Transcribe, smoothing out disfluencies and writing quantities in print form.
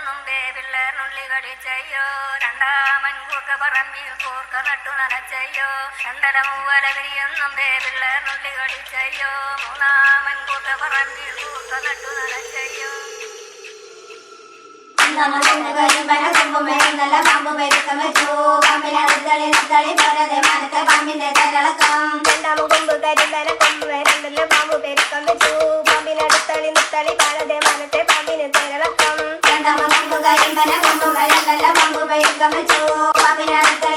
മുമ്പേ പിള്ളേർ നുള്ളി കടിച്ചയ്യോ രണ്ടാമൻ കൂർക്ക പറമ്പിൽ കൂർക്ക നട്ടു നനച്ചയ്യോ രണ്ടര മൂവല വിരിയും മുമ്പേ പിള്ളേർ നുള്ളി കടിച്ചയ്യോ മൂന്നാമൻ കൂർക്ക പറമ്പിൽ കൂർക്ക നട്ടു നനച്ചയ്യോ നല്ല പാമ്പ് പെരുക്കം വെച്ചു പാമ്പിനടുത്തളി നിർത്തളി പോരതെ മനത്തെ പാമ്പിന്റെ തലളക്കം രണ്ടാമൻ കൊമ്പ് കരിന്തല കൊമ്പ് രണ്ടല്ല പാമ്പ് പെരുക്കം വെച്ചു പാമ്പിനടുത്തളി നിർത്തളി പോരതെ മനത്തെ പാമ്പിന് തലളക്കം രണ്ടാമൻ കൊമ്പ് കരിമ്പന കൊമ്പും രണ്ടല്ല പാമ്പ് പെരുക്കം വെച്ചു പാമ്പിനടുത്തളി